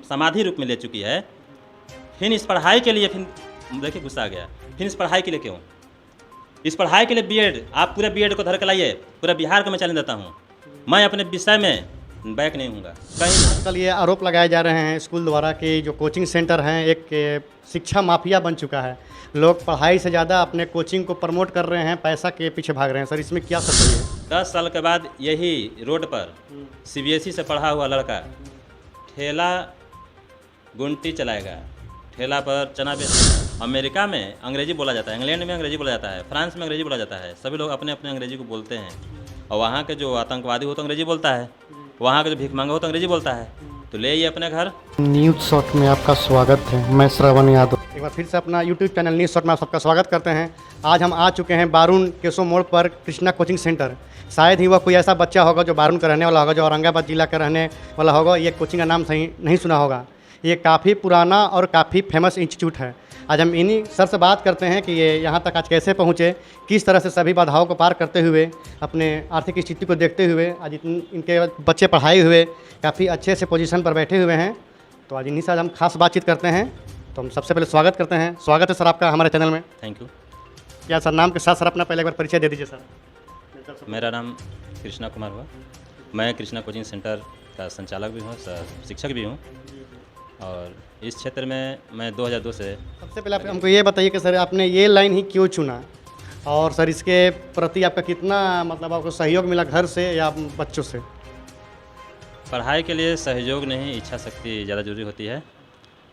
समाधि रूप में ले चुकी है। फिर इस पढ़ाई के लिए फिर देखिए गुस्सा आ गया। फिर इस पढ़ाई के लिए क्यों? इस पढ़ाई के लिए बीएड, आप पूरे बीएड को धर के लाइए, पूरा बिहार को मैं चैलेंज देता हूँ। मैं अपने विषय में बैक नहीं हूँगा कहीं। आजकल ये आरोप लगाए जा रहे हैं स्कूल द्वारा कि जो कोचिंग सेंटर हैं एक शिक्षा माफिया बन चुका है। लोग पढ़ाई से ज़्यादा अपने कोचिंग को प्रमोट कर रहे हैं, पैसा के पीछे भाग रहे हैं। सर, इसमें क्या सच्चाई है? 10 साल के बाद यही रोड पर सीबीएसई से पढ़ा हुआ लड़का ठेला गुंटी चलाएगा, ठेला पर चना बेचेगा। अमेरिका में अंग्रेजी बोला जाता है, इंग्लैंड में अंग्रेजी बोला जाता है, फ्रांस में अंग्रेजी बोला जाता है। सभी लोग अपने अपने अंग्रेजी को बोलते हैं। और वहाँ के जो आतंकवादी हो तो अंग्रेजी बोलता है, वहाँ के जो भीख मांगा हो तो अंग्रेजी बोलता है। तो ले ये अपने घर। न्यूज़ शॉट में आपका स्वागत है। मैं श्रवण यादव। एक बार फिर से अपना यूट्यूब चैनल न्यूज़ शॉट में आप सबका स्वागत करते हैं। आज हम आ चुके हैं बारून केशव मोड़ पर कृष्णा कोचिंग सेंटर। शायद ही वह कोई ऐसा बच्चा होगा जो बारून का रहने वाला होगा, जो औरंगाबाद जिला का रहने वाला होगा, ये कोचिंग का नाम सही नहीं सुना होगा। ये काफ़ी पुराना और काफ़ी फेमस इंस्टीट्यूट है। आज हम इन्हीं सर से बात करते हैं कि ये यहाँ तक आज कैसे पहुँचे, किस तरह से सभी बाधाओं को पार करते हुए, अपने आर्थिक स्थिति को देखते हुए आज इनके बच्चे पढ़ाए हुए काफ़ी अच्छे से पोजीशन पर बैठे हुए हैं। तो आज इन्हीं से आज हम खास बातचीत करते हैं। तो हम सबसे पहले स्वागत करते हैं। स्वागत है सर आपका हमारे चैनल में। Thank you. क्या सर नाम के साथ सर अपना पहले एक बार परिचय दे दीजिए सर। मेरा नाम कृष्णा कुमार हुआ। मैं कृष्णा कोचिंग सेंटर का संचालक भी हूँ, शिक्षक भी हूँ। और इस क्षेत्र में मैं 2002 से। सबसे पहले आप हमको ये बताइए कि सर आपने ये लाइन ही क्यों चुना, और सर इसके प्रति आपका कितना मतलब आपको सहयोग मिला घर से या बच्चों से? पढ़ाई के लिए सहयोग नहीं, इच्छा शक्ति ज़्यादा जरूरी होती है।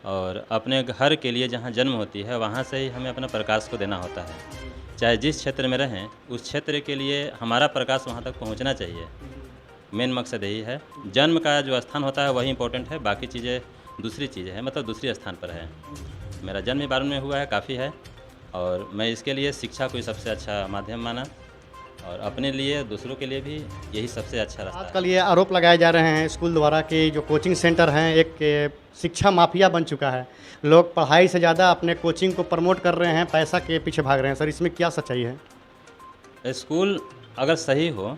और अपने घर के लिए जहाँ जन्म होती है वहाँ से ही हमें अपना प्रकाश को देना होता है। चाहे जिस क्षेत्र में रहें, उस क्षेत्र के लिए हमारा प्रकाश वहाँ तक पहुँचना चाहिए। मेन मकसद यही है। जन्म का जो स्थान होता है वही इम्पोर्टेंट है, बाकी चीज़ें दूसरी चीज़ है, मतलब दूसरी स्थान पर है। मेरा जन्म ही बारून में हुआ है, काफ़ी है। और मैं इसके लिए शिक्षा को ही सबसे अच्छा माध्यम माना, और अपने लिए दूसरों के लिए भी यही सबसे अच्छा रास्ता है। आजकल ये आरोप लगाए जा रहे हैं स्कूल द्वारा कि जो कोचिंग सेंटर हैं एक शिक्षा माफिया बन चुका है। लोग पढ़ाई से ज़्यादा अपने कोचिंग को प्रमोट कर रहे हैं, पैसा के पीछे भाग रहे हैं। सर, इसमें क्या सच्चाई है? स्कूल अगर सही हो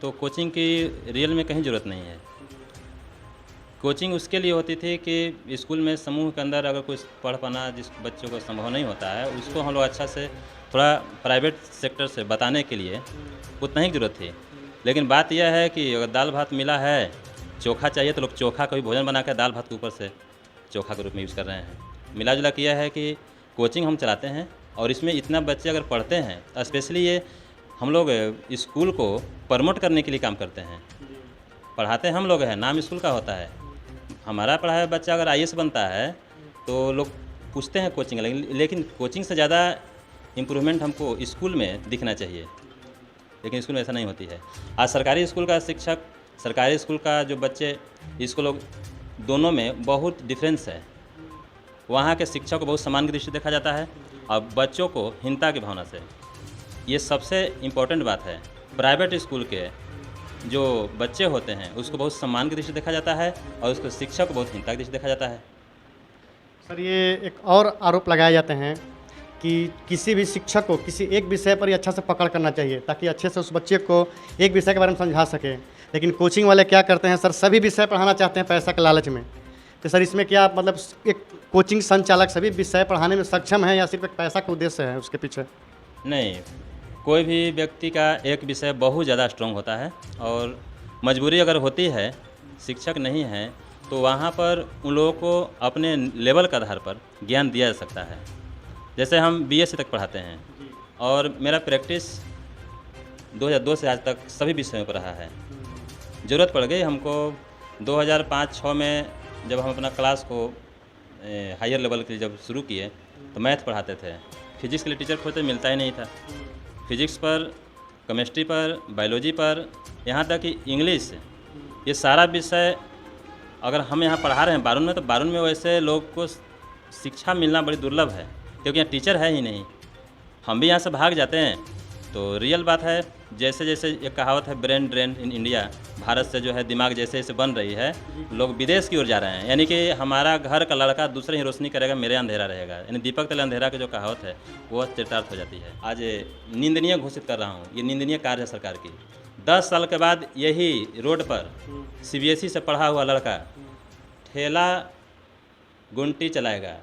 तो कोचिंग की रियल में कहीं ज़रूरत नहीं है। कोचिंग उसके लिए होती थी कि स्कूल में समूह के अंदर अगर कोई पढ़ पाना जिस बच्चों को संभव नहीं होता है, उसको हम लोग अच्छा से थोड़ा प्राइवेट सेक्टर से बताने के लिए उतना ही ज़रूरत थी। लेकिन बात यह है कि अगर दाल भात मिला है, चोखा चाहिए तो लोग चोखा का भी भोजन बना कर दाल भात के ऊपर से चोखा के रूप में यूज़ कर रहे हैं। मिला जुला किया है कि कोचिंग हम चलाते हैं और इसमें इतना बच्चे अगर पढ़ते हैं, स्पेशली ये हम लोग स्कूल को प्रमोट करने के लिए काम करते हैं। पढ़ाते हम लोग हैं, नाम स्कूल का होता है। हमारा पढ़ाया हुआ बच्चा अगर आईएएस बनता है तो लोग पूछते हैं कोचिंग, लेकिन कोचिंग से ज़्यादा इम्प्रूवमेंट हमको स्कूल में दिखना चाहिए, लेकिन स्कूल में ऐसा नहीं होती है। आज सरकारी स्कूल का शिक्षक, सरकारी स्कूल का जो बच्चे, इसको लोग दोनों में बहुत डिफरेंस है। वहाँ के शिक्षक को बहुत सम्मान की दृष्टि देखा जाता है और बच्चों को हीनता की भावना से। ये सबसे इम्पोर्टेंट बात है। प्राइवेट स्कूल के जो बच्चे होते हैं उसको बहुत सम्मान की दृष्टि देखा जाता है और उसको शिक्षक को बहुत हीनता की दृष्टि देखा जाता है। सर, ये एक और आरोप लगाए जाते हैं कि किसी भी शिक्षक को किसी एक विषय पर ही अच्छा से पकड़ करना चाहिए ताकि अच्छे से उस बच्चे को एक विषय के बारे में समझा सके। लेकिन कोचिंग वाले क्या करते हैं सर, सभी विषय पढ़ाना चाहते हैं पैसा के लालच में। तो सर इसमें क्या मतलब एक कोचिंग संचालक सभी विषय पढ़ाने में सक्षम है या सिर्फ एक पैसा का उद्देश्य है उसके पीछे? नहीं, कोई भी व्यक्ति का एक विषय बहुत ज़्यादा स्ट्रॉन्ग होता है और मजबूरी अगर होती है, शिक्षक नहीं है, तो वहाँ पर उन लोगों को अपने लेवल के आधार पर ज्ञान दिया जा सकता है। जैसे हम बीएससी तक पढ़ाते हैं और मेरा प्रैक्टिस 2002 से आज तक सभी विषयों पर रहा है। ज़रूरत पड़ गई हमको 2005-06 में जब हम अपना क्लास को हायर लेवल के लिए जब शुरू किए तो मैथ पढ़ाते थे। फिजिक्स के लिए टीचर खोजते मिलता ही नहीं था। फिजिक्स पर, केमिस्ट्री पर, बायोलॉजी पर, यहाँ तक कि इंग्लिश, ये सारा विषय अगर हम यहाँ पढ़ा रहे हैं बारून में, तो बारून में वैसे लोग को शिक्षा मिलना बड़ी दुर्लभ है क्योंकि यहाँ टीचर है ही नहीं। हम भी यहाँ से भाग जाते हैं। तो रियल बात है, जैसे जैसे एक कहावत है brain drain in India, Bharat से जो है दिमाग जैसे जैसे बन रही है, लोग विदेश की ओर जा रहे हैं। यानी कि हमारा घर का लड़का दूसरे ही रोशनी करेगा, मेरे अंधेरा रहेगा। यानी दीपक तले अंधेरा की जो कहावत है वो चरितार्थ हो जाती है। आज निंदनीय घोषित कर रहा हूँ, ये निंदनीय कार्य है सरकार की। 10 साल के बाद यही रोड पर सीबीएसई से पढ़ा हुआ लड़का ठेला गुंटी चलाएगा,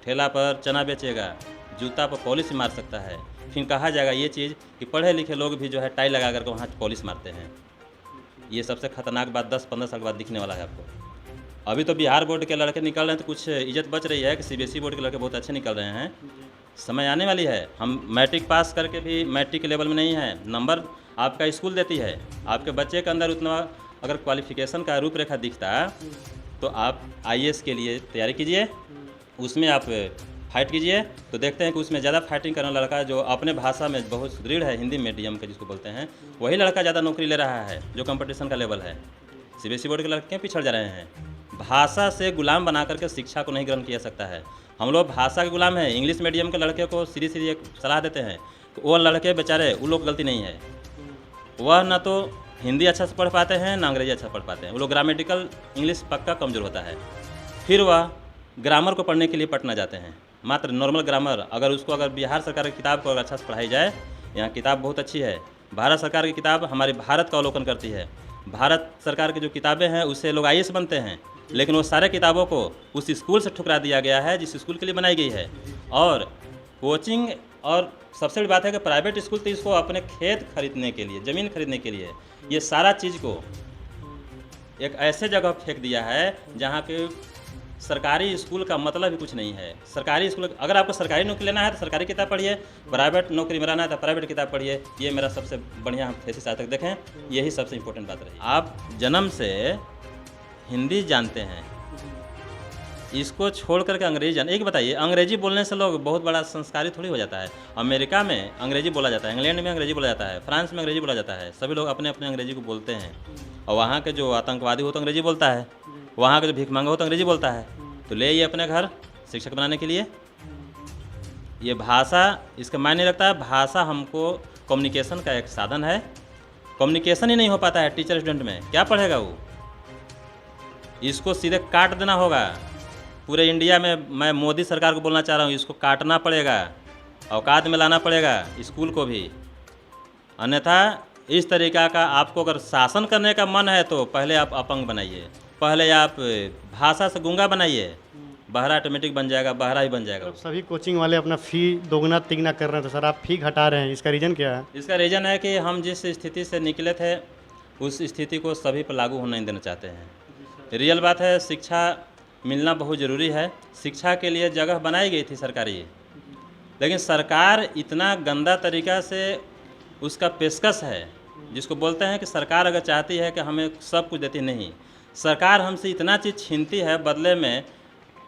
ठेला पर चना बेचेगा, जूता पर पॉलिश मार सकता है। फिर कहा जाएगा ये चीज़ कि पढ़े लिखे लोग भी जो है टाई लगा करके वहाँ पॉलिश मारते हैं। ये सबसे खतरनाक बात 10-15 साल के बाद दिखने वाला है आपको। अभी तो बिहार बोर्ड के लड़के निकल रहे हैं तो कुछ इज्जत बच रही है कि सीबीएसई बोर्ड के लड़के बहुत अच्छे निकल रहे हैं। समय आने वाली है, हम मैट्रिक पास करके भी मैट्रिक के लेवल में नहीं है। नंबर आपका स्कूल देती है, आपके बच्चे के अंदर उतना अगर क्वालिफिकेशन का रूपरेखा दिखता तो आप आईएएस के लिए तैयारी कीजिए, उसमें आप फाइट कीजिए। तो देखते हैं कि उसमें ज़्यादा फाइटिंग करने वाला लड़का जो अपने भाषा में बहुत सुदृढ़ है, हिंदी मीडियम के जिसको बोलते हैं, वही लड़का ज़्यादा नौकरी ले रहा है जो कंपटीशन का लेवल है। सीबीएसई बोर्ड के लड़के क्यों पिछड़ जा रहे हैं? भाषा से गुलाम बना करके शिक्षा को नहीं ग्रहण किया सकता है। हम लोग भाषा के गुलाम हैं। इंग्लिश मीडियम के लड़के को सीधी सीधी एक सलाह देते हैं कि वो लड़के बेचारे वो लोग गलती नहीं है, वह ना तो हिंदी अच्छा से पढ़ पाते हैं ना अंग्रेजी अच्छा पढ़ पाते हैं। वो लोग ग्रामेटिकल इंग्लिश पक्का कमज़ोर होता है। फिर वह ग्रामर को पढ़ने के लिए पटना जाते हैं, मात्र नॉर्मल ग्रामर। अगर बिहार सरकार की किताब को अगर अच्छा से पढ़ाई जाए, यहाँ किताब बहुत अच्छी है। भारत सरकार की किताब हमारे भारत का अवलोकन करती है। भारत सरकार की जो किताबें हैं उससे लोग आईएएस बनते हैं, लेकिन वो सारे किताबों को उस स्कूल से ठुकरा दिया गया है जिस स्कूल के लिए बनाई गई है। और कोचिंग, और सबसे बड़ी बात है कि प्राइवेट स्कूल तो इसको अपने खेत खरीदने के लिए, ज़मीन खरीदने के लिए, ये सारा चीज़ को एक ऐसे जगह फेंक दिया है जहाँ के सरकारी स्कूल का मतलब ही कुछ नहीं है। सरकारी स्कूल, अगर आपको सरकारी नौकरी लेना है तो सरकारी किताब पढ़िए, प्राइवेट नौकरी में रहना है तो प्राइवेट किताब पढ़िए। ये मेरा सबसे बढ़िया हम थेसिस आज तक देखें, यही सबसे इम्पोर्टेंट बात रही। आप जन्म से हिंदी जानते हैं, इसको छोड़ करके अंग्रेजी जान। एक बताइए, अंग्रेजी बोलने से लोग बहुत बड़ा संस्कारी थोड़ी हो जाता है। अमेरिका में अंग्रेजी बोला जाता है, इंग्लैंड में अंग्रेजी बोला जाता है, फ्रांस में अंग्रेजी बोला जाता है। सभी लोग अपने अपने अंग्रेजी को बोलते हैं। और वहाँ के जो आतंकवादी हो तो अंग्रेजी बोलता है, वहाँ के जो भीख मांगा हो तो अंग्रेजी बोलता है। तो ले ये अपने घर शिक्षक बनाने के लिए। ये भाषा, इसका मायने रखता है। भाषा हमको कम्युनिकेशन का एक साधन है। कम्युनिकेशन ही नहीं हो पाता है टीचर स्टूडेंट में, क्या पढ़ेगा वो? इसको सीधे काट देना होगा। पूरे इंडिया में मैं मोदी सरकार को बोलना चाह रहा हूँ, इसको काटना पड़ेगा, औकात में लाना पड़ेगा स्कूल को भी। अन्यथा इस तरीक़ा का आपको अगर शासन करने का मन है तो पहले आप अपंग बनाइए, पहले आप भाषा से गूंगा बनाइए, बहरा ऑटोमेटिक बन जाएगा, बहरा ही बन जाएगा। अब सभी कोचिंग वाले अपना फ़ी दोगुना तिगुना कर रहे हैं, तो सर आप फ़ी घटा रहे हैं, इसका रीज़न क्या है? इसका रीज़न है कि हम जिस स्थिति से निकले थे उस स्थिति को सभी पर लागू होने नहीं देना चाहते हैं। रियल बात है, शिक्षा मिलना बहुत ज़रूरी है। शिक्षा के लिए जगह बनाई गई थी सरकारी, लेकिन सरकार इतना गंदा तरीक़ा से उसका पेशकश है, जिसको बोलते हैं कि सरकार अगर चाहती है कि हमें सब कुछ देती, नहीं, सरकार हमसे इतना चीज़ छीनती है, बदले में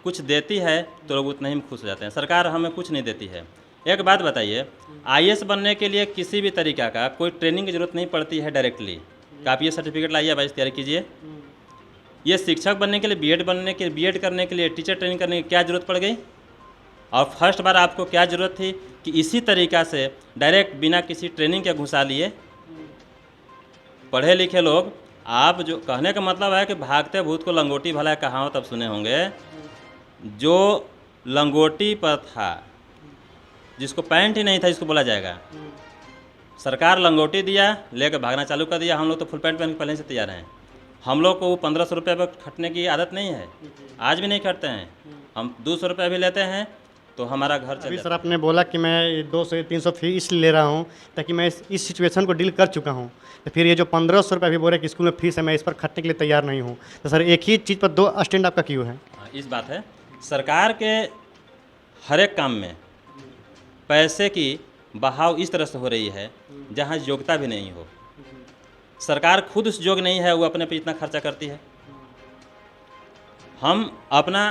कुछ देती है तो लोग उतना ही खुश हो जाते हैं। सरकार हमें कुछ नहीं देती है। एक बात बताइए, आईएएस बनने के लिए किसी भी तरीक़ा का कोई ट्रेनिंग की ज़रूरत नहीं पड़ती है डायरेक्टली कि आप ये सर्टिफिकेट लाइए, भाई तैयारी कीजिए। ये शिक्षक बनने के लिए, बीएड करने के लिए, टीचर ट्रेनिंग करने की क्या ज़रूरत पड़ गई? और फर्स्ट बार आपको क्या ज़रूरत थी कि इसी तरीक़ा से डायरेक्ट बिना किसी ट्रेनिंग के घुसा लिए। पढ़े लिखे लोग, आप जो कहने का मतलब है कि भागते भूत को लंगोटी भला कहावत अब सुने होंगे। जो लंगोटी पर था, जिसको पैंट ही नहीं था, इसको बोला जाएगा। सरकार लंगोटी दिया, लेकर भागना चालू कर दिया। हम लोग तो फुल पैंट पहन के पहले से तैयार हैं। हम लोग को वो 1500 रुपये पर खटने की आदत नहीं है, आज भी नहीं खटते हैं। हम 200 रुपये भी लेते हैं तो हमारा घर चल अभी जाता सर आपने बोला कि मैं 200 या 300 फी इसलिए ले रहा हूँ ताकि मैं इस सिचुएशन को डील कर चुका हूँ। तो फिर ये जो 1500 रुपये अभी बोल रहे कि स्कूल में फीस है, मैं इस पर खटने के लिए तैयार नहीं हूँ। तो सर एक ही चीज़ पर दो स्टैंड आपका क्यों है? इस बात है, सरकार के हर एक काम में पैसे की बहाव इस तरह से हो रही है जहाँ योग्यता भी नहीं हो। सरकार खुद उस योग्य नहीं है, वो अपने पे इतना खर्चा करती है। हम अपना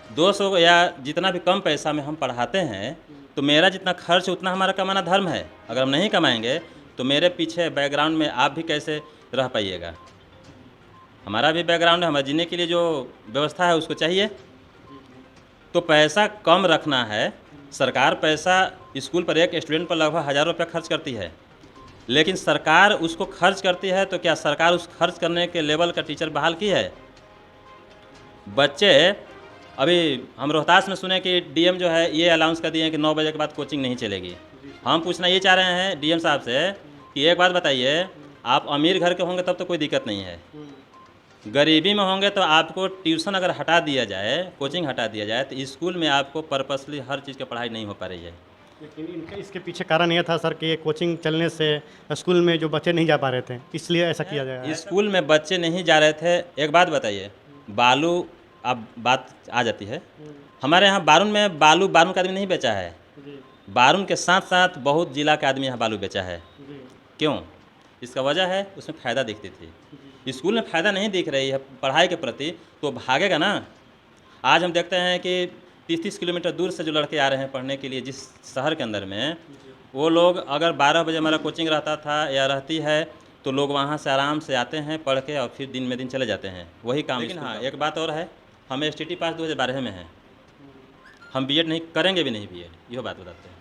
200 या जितना भी कम पैसा में हम पढ़ाते हैं, तो मेरा जितना खर्च उतना हमारा कमाना धर्म है। अगर हम नहीं कमाएंगे तो मेरे पीछे बैकग्राउंड में आप भी कैसे रह पाइएगा? हमारा भी बैकग्राउंड है, हमारे जीने के लिए जो व्यवस्था है उसको चाहिए। तो पैसा कम रखना है। सरकार पैसा स्कूल पर एक स्टूडेंट पर लगभग 1000 रुपये खर्च करती है, लेकिन सरकार उसको खर्च करती है तो क्या सरकार उस खर्च करने के लेवल का टीचर बहाल की है? बच्चे, अभी हम रोहतास में सुने कि डीएम जो है ये अनाउंस कर दिए हैं कि 9 बजे के बाद कोचिंग नहीं चलेगी। हम पूछना ये चाह रहे हैं डीएम साहब से कि एक बात बताइए, आप अमीर घर के होंगे तब तो कोई दिक्कत नहीं है, गरीबी में होंगे तो आपको ट्यूशन अगर हटा दिया जाए, कोचिंग हटा दिया जाए, तो स्कूल में आपको पर्पसली हर चीज़ की पढ़ाई नहीं हो पा रही है। लेकिन इनका इसके पीछे कारण यह था सर कि ये कोचिंग चलने से स्कूल में जो बच्चे नहीं जा पा रहे थे, इसलिए ऐसा किया जाएगा। स्कूल में बच्चे नहीं जा रहे थे। एक बात बताइए, बालू, अब बात आ जाती है, हमारे यहाँ बारून में बालू का आदमी नहीं बेचा है। बारून के साथ साथ बहुत जिला के आदमी यहाँ बालू बेचा है। क्यों? इसका वजह है उसमें फ़ायदा दिखती थी। स्कूल में फ़ायदा नहीं दिख रही है पढ़ाई के प्रति, तो भागेगा ना। आज हम देखते हैं कि 30-30 किलोमीटर दूर से जो लड़के आ रहे हैं पढ़ने के लिए जिस शहर के अंदर में, वो लोग अगर 12 बजे हमारा कोचिंग रहता था या रहती है, तो लोग वहाँ से आराम से आते हैं पढ़ के और फिर दिन में दिन चले जाते हैं, वही काम। लेकिन हाँ, एक बात और है, हम STT पास 2012 में हैं, हम BEd नहीं करेंगे भी नहीं BEd, यह बात बताते हैं।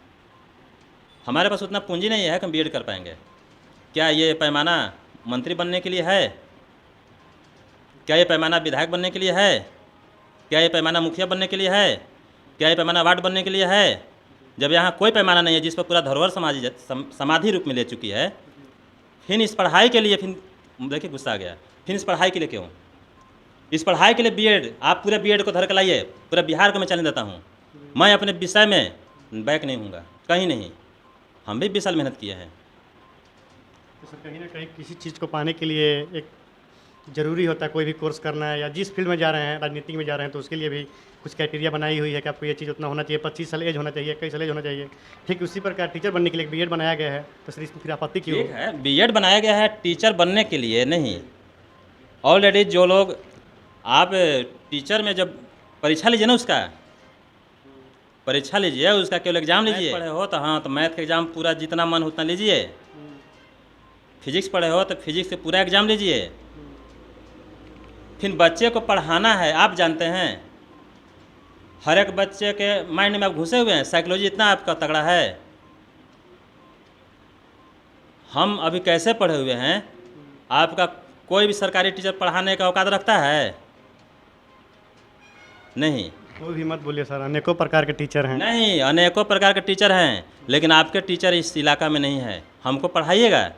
हमारे पास उतना पूंजी नहीं है कि हम BEd कर पाएंगे। क्या ये पैमाना मंत्री बनने के लिए है? क्या ये पैमाना विधायक बनने के लिए है? क्या ये पैमाना मुखिया बनने के लिए है? क्या ये पैमाना वार्ड बनने के लिए है? जब यहाँ कोई पैमाना नहीं है जिस पर पूरा धरोहर समाधि रूप में ले चुकी है, फिर इस पढ़ाई के लिए, फिर देखिए गुस्सा आ गया, फिर इस पढ़ाई के लिए क्यों? इस पढ़ाई के लिए BEd, आप पूरे BEd को धर के लाइए, पूरे बिहार को मैं चैलेंज देता हूँ। मैं अपने विषय में बैक नहीं हूँगा, कहीं नहीं। हम भी 20 साल मेहनत किए हैं। तो सर कहीं ना कहीं किसी चीज़ को पाने के लिए एक ज़रूरी होता है, कोई भी कोर्स करना है या जिस फील्ड में जा रहे हैं, राजनीति में जा रहे हैं, तो उसके लिए भी कुछ क्राइटेरिया बनाई हुई है कि आपको ये चीज़ उतना होना चाहिए, 25 साल एज होना चाहिए, 21 साल एज होना चाहिए। ठीक उसी प्रकार टीचर बनने के लिए BEd बनाया गया है, तो सर इसमें फिर आपत्ति क्यों? ठीक है, BEd बनाया गया है टीचर बनने के लिए नहीं। ऑलरेडी जो लोग, आप टीचर में जब परीक्षा लीजिए ना, उसका परीक्षा लीजिए, उसका केवल एग्ज़ाम लीजिए। पढ़े हो तो हाँ, तो मैथ का एग्ज़ाम पूरा जितना मन उतना लीजिए। फिजिक्स पढ़े हो तो फिजिक्स से पूरा एग्ज़ाम लीजिए। फिर बच्चे को पढ़ाना है, आप जानते हैं हर एक बच्चे के माइंड में आप घुसे हुए हैं, साइकोलॉजी इतना आपका तगड़ा है। हम अभी कैसे पढ़े हुए हैं, आपका कोई भी सरकारी टीचर पढ़ाने का औकात रखता है? नहीं। कोई भी मत बोलिए सर, अनेकों प्रकार के टीचर हैं। नहीं, अनेकों प्रकार के टीचर हैं, लेकिन आपके टीचर इस इलाका में नहीं है। हमको पढ़ाइएगा,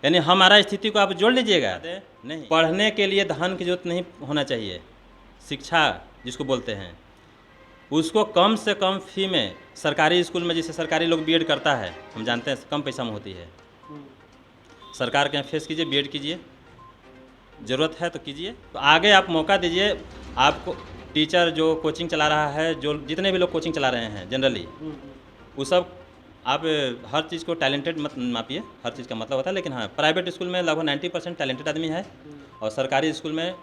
यानी हमारा स्थिति को आप जोड़ लीजिएगा। नहीं, पढ़ने के लिए धन की जरूरत नहीं होना चाहिए। शिक्षा जिसको बोलते हैं, उसको कम से कम फी में, सरकारी स्कूल में जिसे सरकारी लोग BEd करता है, हम जानते हैं कम पैसा में होती है। सरकार के यहाँ फेस कीजिए, BEd कीजिए, ज़रूरत है तो कीजिए। तो आगे आप मौका दीजिए। आपको टीचर जो कोचिंग चला रहा है, जो जितने भी लोग कोचिंग चला रहे हैं जनरली, वो सब आप हर चीज़ को टैलेंटेड मत मापिए, हर चीज़ का मतलब होता है। लेकिन हाँ, प्राइवेट स्कूल में लगभग 90% टैलेंटेड आदमी है, और सरकारी स्कूल में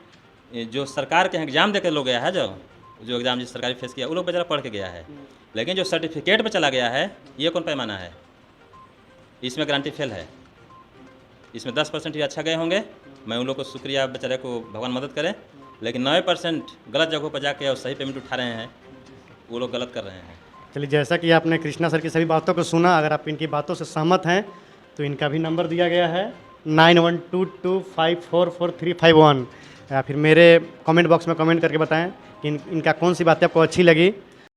जो सरकार के एग्ज़ाम दे के लोग गया है, जो एग्ज़ाम जिस सरकारी फेस किया, वो लोग बेचारा पढ़ के गया है। लेकिन जो सर्टिफिकेट पे चला गया है, ये कौन पैमाना है? इसमें गारंटी फेल है। इसमें 10% ही अच्छा गए होंगे, मैं उन लोग को शुक्रिया, बेचारे को भगवान मदद करें। लेकिन 90% गलत जगहों पर जाके और सही पेमेंट उठा रहे हैं, वो लोग गलत कर रहे हैं। चलिए, जैसा कि आपने कृष्णा सर की सभी बातों को सुना, अगर आप इनकी बातों से सहमत हैं तो इनका भी नंबर दिया गया है 9122544351, या फिर मेरे कमेंट बॉक्स में कमेंट करके बताएं कि इनका कौन सी बातें आपको अच्छी लगी